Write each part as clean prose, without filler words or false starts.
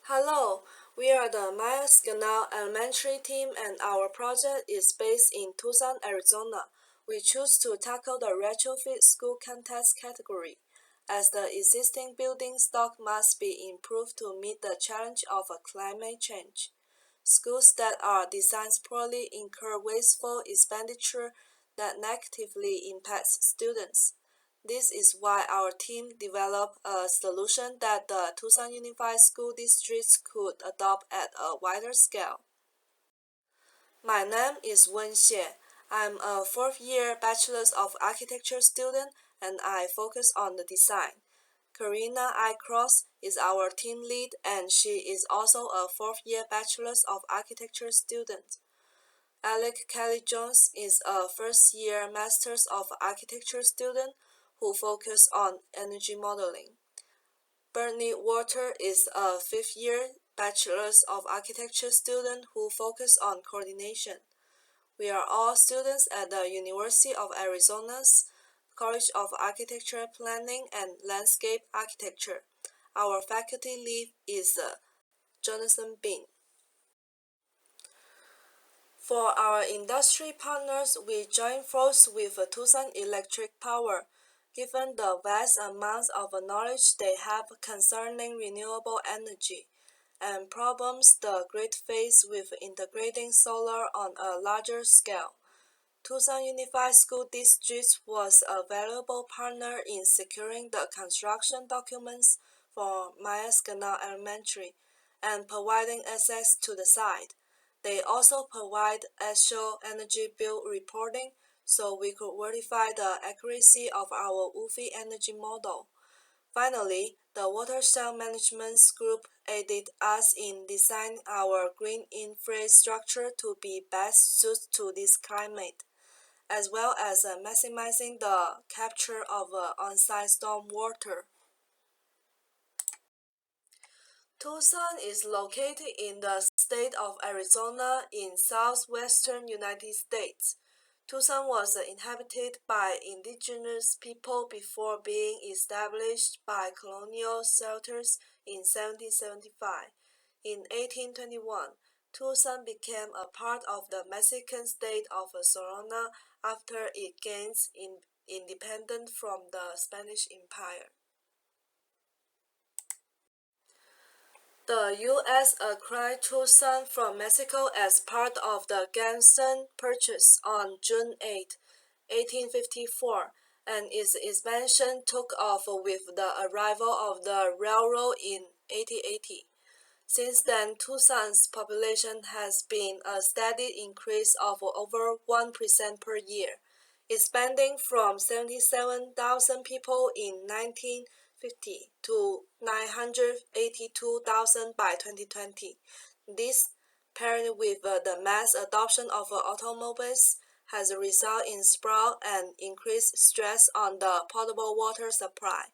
Hello, we are the Myers Canal Elementary team and our project is based in Tucson, Arizona. We choose to tackle the retrofit school contest category, as the existing building stock must be improved to meet the challenge of climate change. Schools that are designed poorly incur wasteful expenditure that negatively impacts students. This is why our team developed a solution that the Tucson Unified School Districts could adopt at a wider scale. My name is Wen Xie. I'm a fourth-year Bachelor of Architecture student and I focus on the design. Karina I. Cross is our team lead and she is also a fourth-year Bachelor of Architecture student. Alec Kelly Jones is a first-year Masters of Architecture student who focus on energy modeling. Bernie Walter is a fifth-year Bachelors of Architecture student who focus on coordination. We are all students at the University of Arizona's College of Architecture Planning and Landscape Architecture. Our faculty lead is Jonathan Bean. For our industry partners, we join forces with Tucson Electric Power. Given the vast amounts of knowledge they have concerning renewable energy and problems the grid faces with integrating solar on a larger scale, Tucson Unified School District was a valuable partner in securing the construction documents for Myers Canal Elementary and providing access to the site. They also provide actual energy bill reporting so we could verify the accuracy of our UFI energy model. Finally, the watershed management group aided us in designing our green infrastructure to be best suited to this climate, as well as maximizing the capture of on-site storm water. Tucson is located in the state of Arizona in southwestern United States. Tucson was inhabited by indigenous people before being established by colonial settlers in 1775. In 1821, Tucson became a part of the Mexican state of Sonora after it gained independence from the Spanish Empire. The U.S. acquired Tucson from Mexico as part of the Ganson Purchase on June 8, 1854, and its expansion took off with the arrival of the railroad in 1880. Since then, Tucson's population has been a steady increase of over 1% per year, expanding from 77,000 people in 1950 to 982,000 by 2020. This, paired with the mass adoption of automobiles, has resulted in sprawl and increased stress on the potable water supply.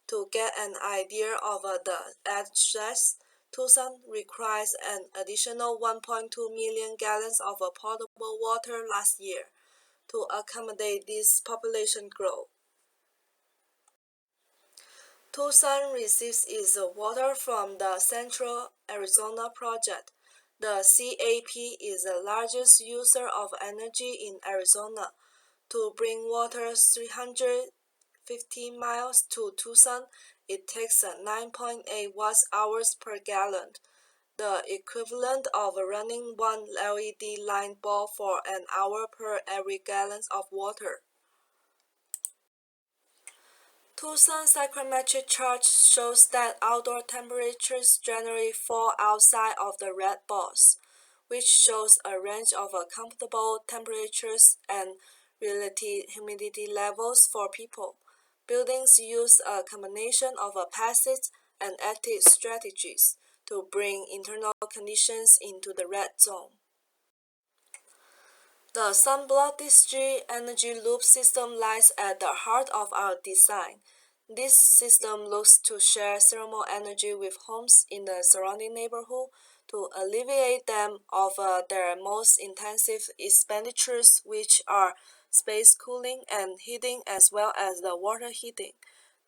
To get an idea of the address, Tucson requires an additional 1.2 million gallons of potable water last year to accommodate this population growth. Tucson receives its water from the Central Arizona Project. The CAP is the largest user of energy in Arizona. To bring water 350 miles to Tucson, it takes 9.8 watt-hours per gallon, the equivalent of running one LED light bulb for an hour per every gallon of water. Tucson's psychrometric chart shows that outdoor temperatures generally fall outside of the red bars, which shows a range of comfortable temperatures and relative humidity levels for people. Buildings use a combination of passive and active strategies to bring internal conditions into the red zone. The Sunblock district energy loop system lies at the heart of our design. This system looks to share thermal energy with homes in the surrounding neighborhood to alleviate them of their most intensive expenditures, which are space cooling and heating as well as the water heating.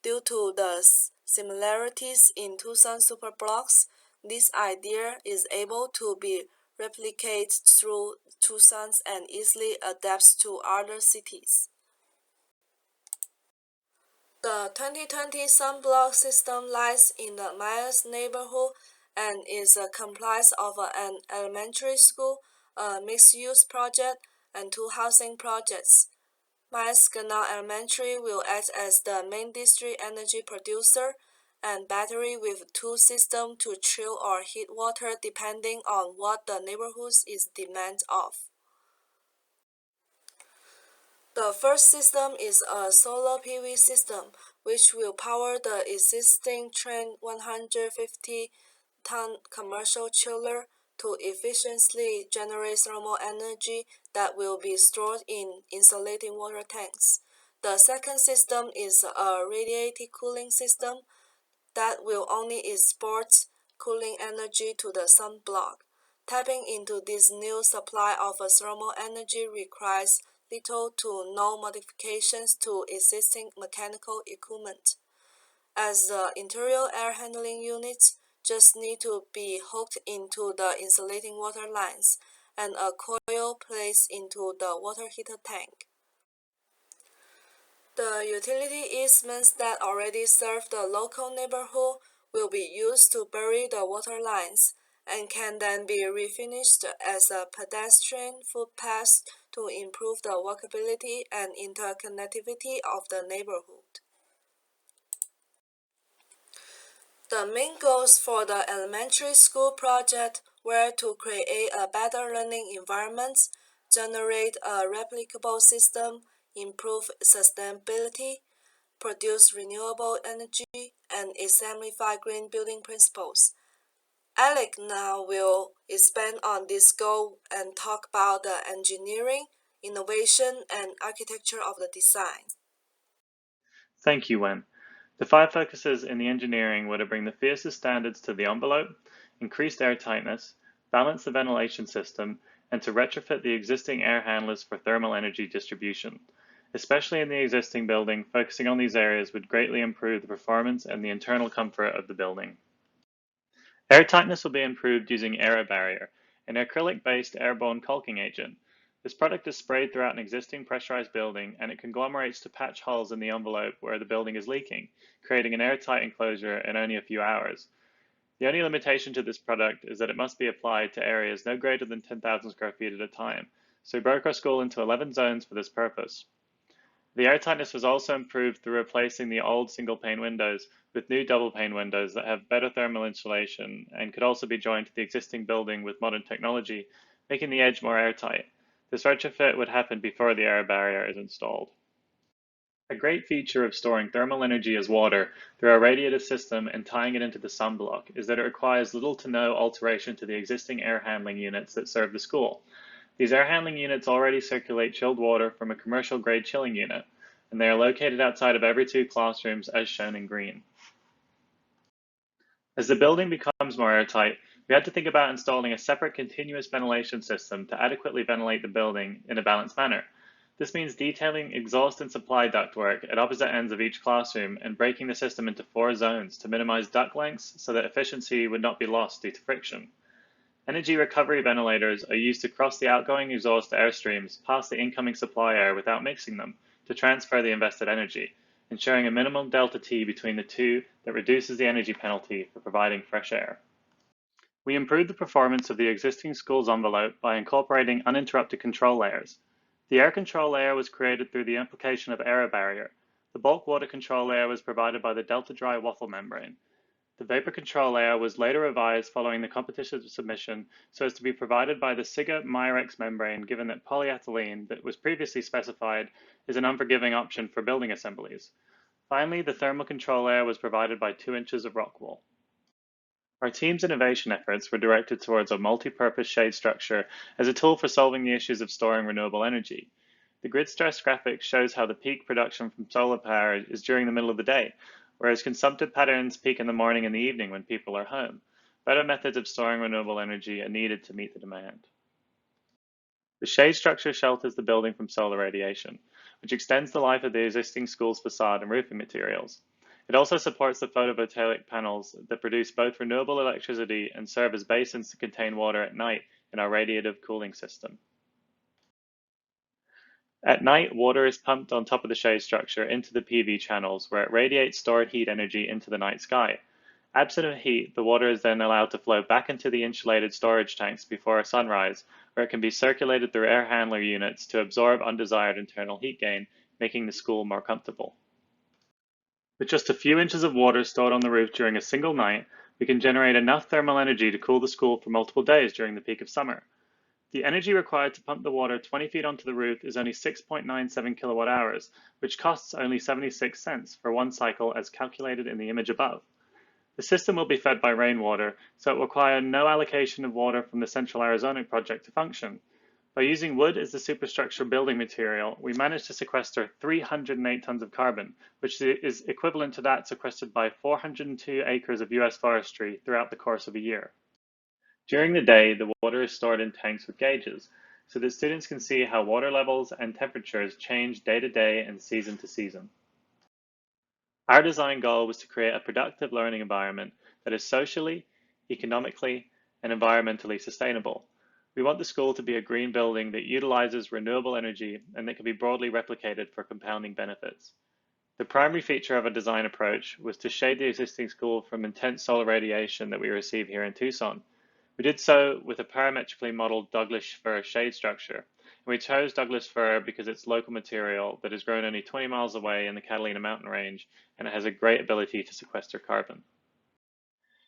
Due to the similarities in Tucson superblocks, This idea is able to be replicated through Tucson and easily adapts to other cities. The 2020 Sunblock system lies in the Myers neighborhood and is comprised of an elementary school, a mixed-use project, and 2 housing projects. Myers Elementary will act as the main district energy producer and battery with 2 systems to chill or heat water depending on what the neighborhood is demand of. The first system is a solar PV system, which will power the existing Trent 150-ton commercial chiller to efficiently generate thermal energy that will be stored in insulating water tanks. The second system is a radiative cooling system that will only export cooling energy to the sunblock. Tapping into this new supply of thermal energy requires little to no modifications to existing mechanical equipment, as the interior air handling units just need to be hooked into the insulating water lines and a coil placed into the water heater tank. The utility easements that already serve the local neighborhood will be used to bury the water lines and can then be refinished as a pedestrian footpath to improve the walkability and interconnectivity of the neighborhood. The main goals for the elementary school project were to create a better learning environment, generate a replicable system, improve sustainability, produce renewable energy, and exemplify green building principles. Alec now will expand on this goal and talk about the engineering, innovation, and architecture of the design. Thank you, Wen. The 5 focuses in the engineering were to bring the fiercest standards to the envelope, increased airtightness, balance the ventilation system, and to retrofit the existing air handlers for thermal energy distribution. Especially in the existing building, focusing on these areas would greatly improve the performance and the internal comfort of the building. Airtightness will be improved using AeroBarrier, an acrylic-based airborne caulking agent. This product is sprayed throughout an existing pressurized building, and it conglomerates to patch holes in the envelope where the building is leaking, creating an airtight enclosure in only a few hours. The only limitation to this product is that it must be applied to areas no greater than 10,000 square feet at a time, so we broke our school into 11 zones for this purpose. The airtightness was also improved through replacing the old single-pane windows with new double-pane windows that have better thermal insulation and could also be joined to the existing building with modern technology, making the edge more airtight. This retrofit would happen before the air barrier is installed. A great feature of storing thermal energy as water through our radiative system and tying it into the sunblock is that it requires little to no alteration to the existing air handling units that serve the school. These air handling units already circulate chilled water from a commercial-grade chilling unit, and they are located outside of every 2 classrooms as shown in green. As the building becomes more airtight, we had to think about installing a separate continuous ventilation system to adequately ventilate the building in a balanced manner. This means detailing exhaust and supply ductwork at opposite ends of each classroom and breaking the system into 4 zones to minimize duct lengths so that efficiency would not be lost due to friction. Energy recovery ventilators are used to cross the outgoing exhaust airstreams past the incoming supply air without mixing them to transfer the invested energy, ensuring a minimum delta T between the two that reduces the energy penalty for providing fresh air. We improved the performance of the existing school's envelope by incorporating uninterrupted control layers. The air control layer was created through the application of AeroBarrier. The bulk water control layer was provided by the Delta Dry waffle membrane. The vapor control layer was later revised following the competition submission so as to be provided by the SIGA Myrex membrane, given that polyethylene that was previously specified is an unforgiving option for building assemblies. Finally, the thermal control layer was provided by 2 inches of rock wool. Our team's innovation efforts were directed towards a multi-purpose shade structure as a tool for solving the issues of storing renewable energy. The grid stress graphic shows how the peak production from solar power is during the middle of the day, whereas consumptive patterns peak in the morning and the evening when people are home. Better methods of storing renewable energy are needed to meet the demand. The shade structure shelters the building from solar radiation, which extends the life of the existing school's facade and roofing materials. It also supports the photovoltaic panels that produce both renewable electricity and serve as basins to contain water at night in our radiative cooling system. At night, water is pumped on top of the shade structure into the PV channels, where it radiates stored heat energy into the night sky. Absent of heat, the water is then allowed to flow back into the insulated storage tanks before sunrise, where it can be circulated through air handler units to absorb undesired internal heat gain, making the school more comfortable. With just a few inches of water stored on the roof during a single night, we can generate enough thermal energy to cool the school for multiple days during the peak of summer. The energy required to pump the water 20 feet onto the roof is only 6.97 kilowatt hours, which costs only 76 cents for one cycle as calculated in the image above. The system will be fed by rainwater, so it will require no allocation of water from the Central Arizona project to function. By using wood as the superstructure building material, we managed to sequester 308 tons of carbon, which is equivalent to that sequestered by 402 acres of US forestry throughout the course of a year. During the day, the water is stored in tanks with gauges, so that students can see how water levels and temperatures change day to day and season to season. Our design goal was to create a productive learning environment that is socially, economically, and environmentally sustainable. We want the school to be a green building that utilizes renewable energy and that can be broadly replicated for compounding benefits. The primary feature of our design approach was to shade the existing school from intense solar radiation that we receive here in Tucson. We did so with a parametrically modeled Douglas fir shade structure. And we chose Douglas fir because it's local material that is grown only 20 miles away in the Catalina mountain range, and it has a great ability to sequester carbon.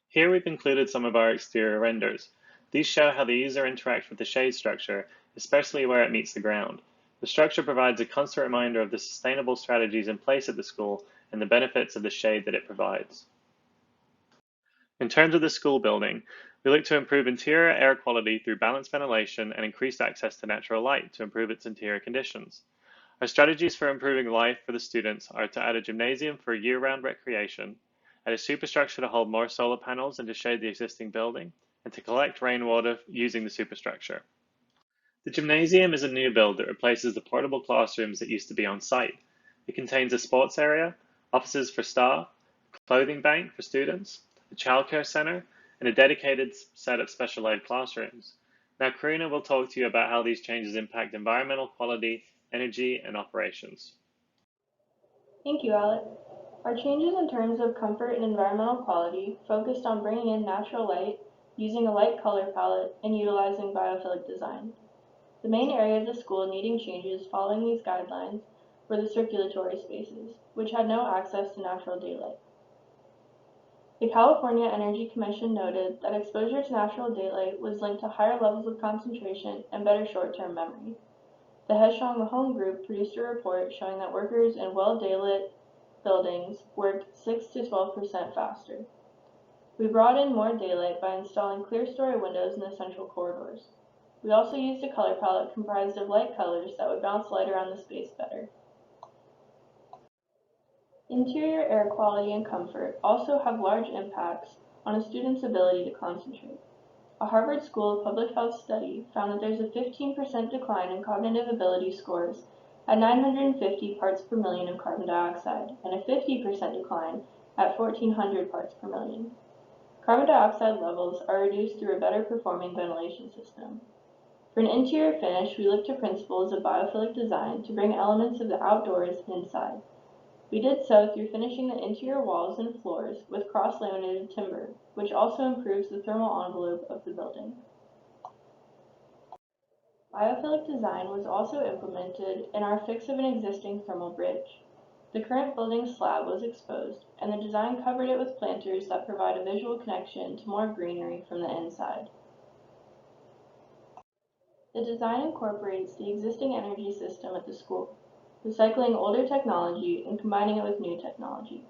Here we've included some of our exterior renders. These show how the user interacts with the shade structure, especially where it meets the ground. The structure provides a constant reminder of the sustainable strategies in place at the school and the benefits of the shade that it provides. In terms of the school building, we look to improve interior air quality through balanced ventilation and increased access to natural light to improve its interior conditions. Our strategies for improving life for the students are to add a gymnasium for year-round recreation, add a superstructure to hold more solar panels and to shade the existing building, and to collect rainwater using the superstructure. The gymnasium is a new build that replaces the portable classrooms that used to be on site. It contains a sports area, offices for staff, a clothing bank for students, a childcare center, and a dedicated set of special ed classrooms. Now, Karina will talk to you about how these changes impact environmental quality, energy, and operations. Thank you, Alec. Our changes in terms of comfort and environmental quality focused on bringing in natural light, using a light color palette, and utilizing biophilic design. The main area of the school needing changes following these guidelines were the circulatory spaces, which had no access to natural daylight. The California Energy Commission noted that exposure to natural daylight was linked to higher levels of concentration and better short-term memory. The Headstrong Home Group produced a report showing that workers in well-daylit buildings worked 6 to 12% faster. We brought in more daylight by installing clear story windows in the central corridors. We also used a color palette comprised of light colors that would bounce light around the space better. Interior air quality and comfort also have large impacts on a student's ability to concentrate. A Harvard School of Public Health study found that there's a 15% decline in cognitive ability scores at 950 parts per million of carbon dioxide and a 50% decline at 1400 parts per million. Carbon dioxide levels are reduced through a better performing ventilation system. For an interior finish, we look to principles of biophilic design to bring elements of the outdoors inside. We did so through finishing the interior walls and floors with cross-laminated timber, which also improves the thermal envelope of the building. Biophilic design was also implemented in our fix of an existing thermal bridge. The current building slab was exposed, and the design covered it with planters that provide a visual connection to more greenery from the inside. The design incorporates the existing energy system at the school, recycling older technology and combining it with new technology.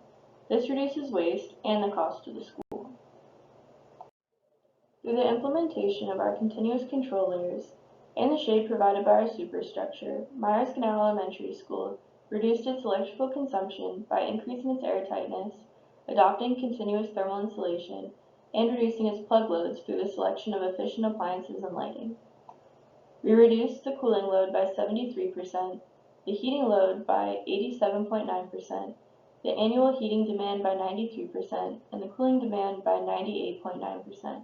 This reduces waste and the cost to the school. Through the implementation of our continuous control layers and the shade provided by our superstructure, Myers-Canal Elementary School reduced its electrical consumption by increasing its airtightness, adopting continuous thermal insulation, and reducing its plug loads through the selection of efficient appliances and lighting. We reduced the cooling load by 73%, the heating load by 87.9%, the annual heating demand by 93%, and the cooling demand by 98.9%.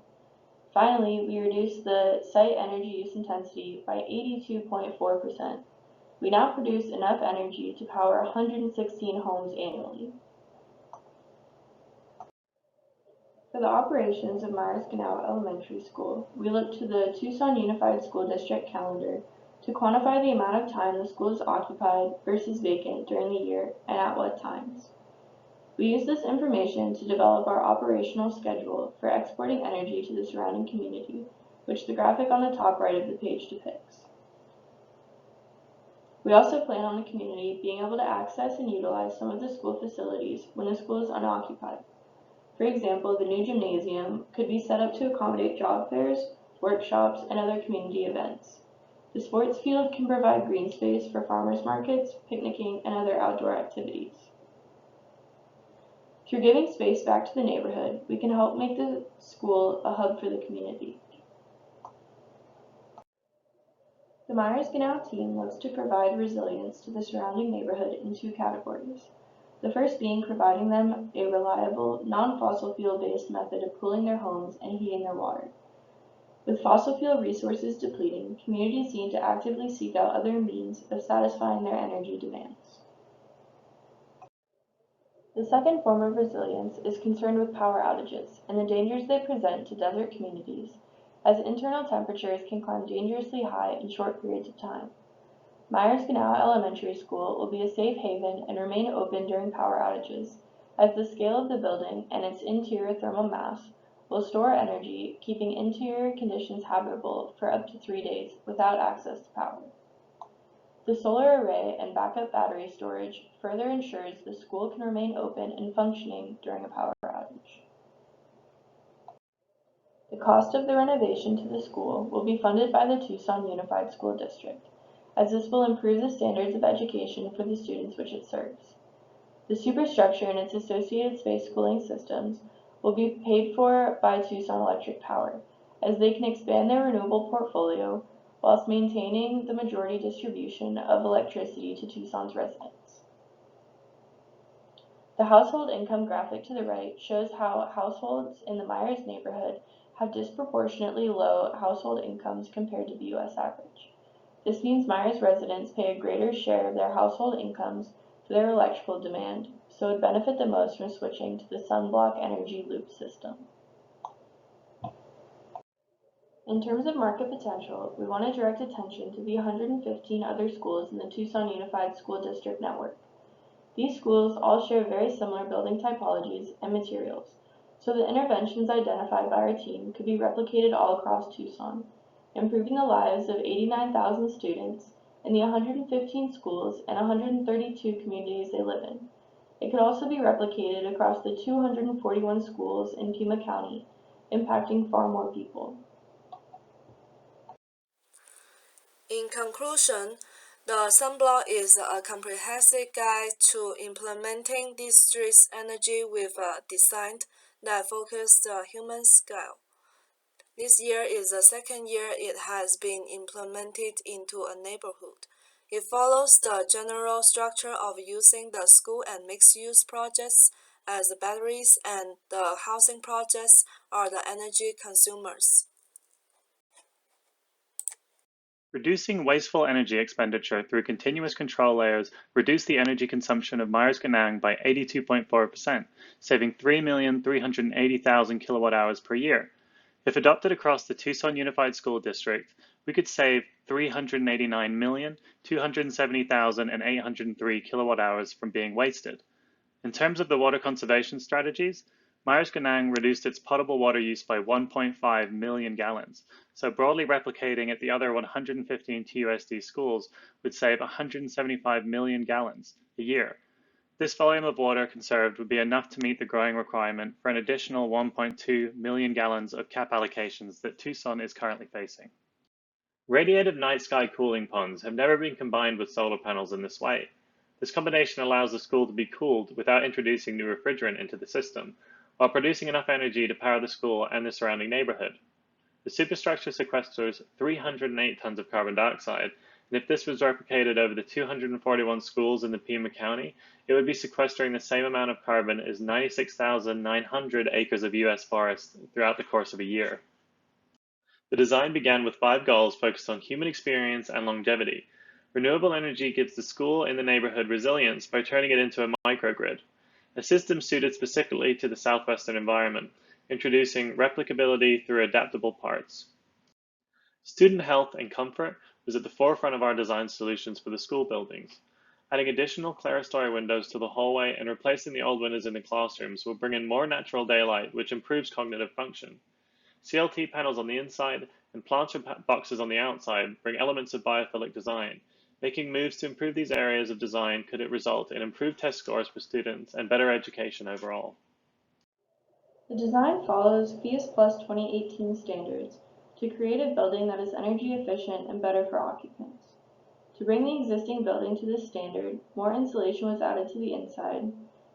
Finally, we reduced the site energy use intensity by 82.4%. We now produce enough energy to power 116 homes annually. For the operations of Myers-Canal Elementary School, we looked to the Tucson Unified School District calendar to quantify the amount of time the school is occupied versus vacant during the year and at what times. We used this information to develop our operational schedule for exporting energy to the surrounding community, which the graphic on the top right of the page depicts. We also plan on the community being able to access and utilize some of the school facilities when the school is unoccupied. For example, the new gymnasium could be set up to accommodate job fairs, workshops, and other community events. The sports field can provide green space for farmers markets, picnicking, and other outdoor activities. Through giving space back to the neighborhood, we can help make the school a hub for the community. The Myers-Canal team looks to provide resilience to the surrounding neighborhood in two categories. The first being providing them a reliable, non-fossil fuel-based method of cooling their homes and heating their water. With fossil fuel resources depleting, communities need to actively seek out other means of satisfying their energy demands. The second form of resilience is concerned with power outages and the dangers they present to desert communities, as internal temperatures can climb dangerously high in short periods of time. Myers-Canal Elementary School will be a safe haven and remain open during power outages, as the scale of the building and its interior thermal mass will store energy, keeping interior conditions habitable for up to 3 days without access to power. The solar array and backup battery storage further ensures the school can remain open and functioning during a power outage. The cost of the renovation to the school will be funded by the Tucson Unified School District, as this will improve the standards of education for the students which it serves. The superstructure and its associated space cooling systems will be paid for by Tucson Electric Power, as they can expand their renewable portfolio whilst maintaining the majority distribution of electricity to Tucson's residents. The household income graphic to the right shows how households in the Myers neighborhood have disproportionately low household incomes compared to the U.S. average. This means Myers residents pay a greater share of their household incomes for their electrical demand, so would benefit the most from switching to the Sunblock energy loop system. In terms of market potential, we want to direct attention to the 115 other schools in the Tucson Unified School District network. These schools all share very similar building typologies and materials, so the interventions identified by our team could be replicated all across Tucson, improving the lives of 89,000 students in the 115 schools and 132 communities they live in. It could also be replicated across the 241 schools in Pima County, impacting far more people. In conclusion, the Sunblock is a comprehensive guide to implementing district energy with a design that focuses the human scale. This year is the second year it has been implemented into a neighborhood. It follows the general structure of using the school and mixed-use projects as the batteries and the housing projects are the energy consumers. Reducing wasteful energy expenditure through continuous control layers reduced the energy consumption of Myers-Canang by 82.4%, saving 3,380,000 kilowatt hours per year. If adopted across the Tucson Unified School District, we could save 389,270,803 kilowatt hours from being wasted. In terms of the water conservation strategies, Myers-Canang reduced its potable water use by 1.5 million gallons, so broadly replicating at the other 115 TUSD schools would save 175 million gallons a year. This volume of water conserved would be enough to meet the growing requirement for an additional 1.2 million gallons of cap allocations that Tucson is currently facing. Radiative night sky cooling ponds have never been combined with solar panels in this way. This combination allows the school to be cooled without introducing new refrigerant into the system, while producing enough energy to power the school and the surrounding neighborhood. The superstructure sequesters 308 tons of carbon dioxide And if this was replicated over the 241 schools in the Pima County, it would be sequestering the same amount of carbon as 96,900 acres of US forest throughout the course of a year. The design began with 5 goals focused on human experience and longevity. Renewable energy gives the school in the neighborhood resilience by turning it into a microgrid, a system suited specifically to the southwestern environment, introducing replicability through adaptable parts. Student health and comfort was at the forefront of our design solutions for the school buildings. Adding additional clerestory windows to the hallway and replacing the old windows in the classrooms will bring in more natural daylight, which improves cognitive function. CLT panels on the inside and planter boxes on the outside bring elements of biophilic design. Making moves to improve these areas of design could result in improved test scores for students and better education overall. The design follows FIAS Plus 2018 standards to create a building that is energy efficient and better for occupants. To bring the existing building to this standard, more insulation was added to the inside,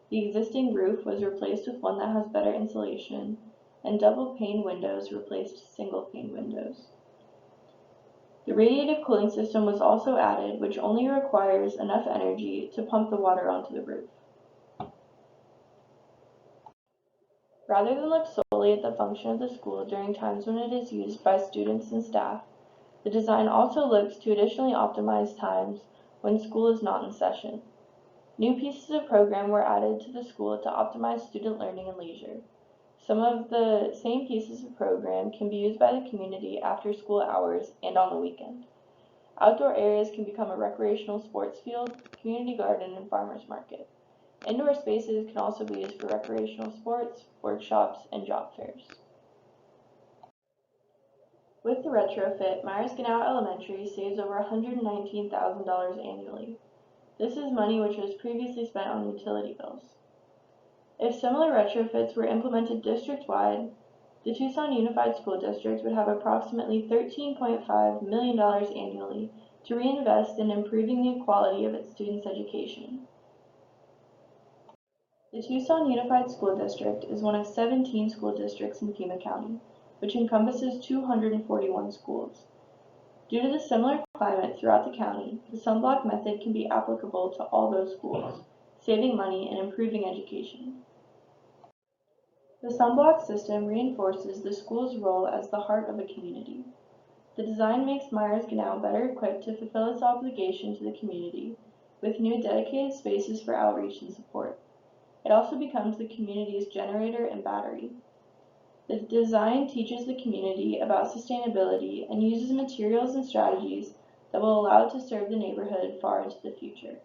the existing roof was replaced with one that has better insulation, and double pane windows replaced single pane windows. The radiative cooling system was also added, which only requires enough energy to pump the water onto the roof. Rather than look solely at the function of the school during times when it is used by students and staff, the design also looks to additionally optimize times when school is not in session. New pieces of program were added to the school to optimize student learning and leisure. Some of the same pieces of program can be used by the community after school hours and on the weekend. Outdoor areas can become a recreational sports field, community garden, and farmers market. Indoor spaces can also be used for recreational sports, workshops, and job fairs. With the retrofit, Myers-Gannow Elementary saves over $119,000 annually. This is money which was previously spent on utility bills. If similar retrofits were implemented district-wide, the Tucson Unified School District would have approximately $13.5 million annually to reinvest in improving the quality of its students' education. The Tucson Unified School District is one of 17 school districts in Pima County, which encompasses 241 schools. Due to the similar climate throughout the county, the Sunblock method can be applicable to all those schools, saving money and improving education. The Sunblock system reinforces the school's role as the heart of a community. The design makes Myers-Gannow better equipped to fulfill its obligation to the community, with new dedicated spaces for outreach and support. It also becomes the community's generator and battery. The design teaches the community about sustainability and uses materials and strategies that will allow it to serve the neighborhood far into the future.